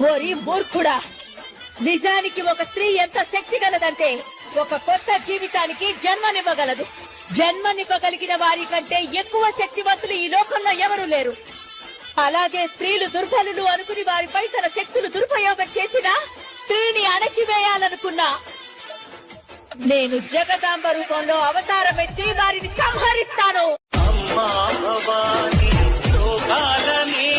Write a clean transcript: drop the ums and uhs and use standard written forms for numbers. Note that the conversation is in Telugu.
ఓరి మూర్ఖుడా, నిజానికి ఒక స్త్రీ ఎంత శక్తి గలదంటే ఒక కొత్త జీవితానికి జన్మనివ్వగలదు. జన్మనివ్వగలిగిన వారి కంటే ఎక్కువ శక్తివంతులు ఈ లోకంలో ఎవరూ లేరు. అలాగే స్త్రీలు దుర్బలులు అనుకుని వారిపై తన శక్తులు దురుపయోగం చేసినా, స్త్రీని అణచివేయాలనుకున్నా నేను జగదాంబ రూపంలో అవతారం ఎత్తి వారిని సంహరిస్తాను. అమ్మా భవాని లోకాలని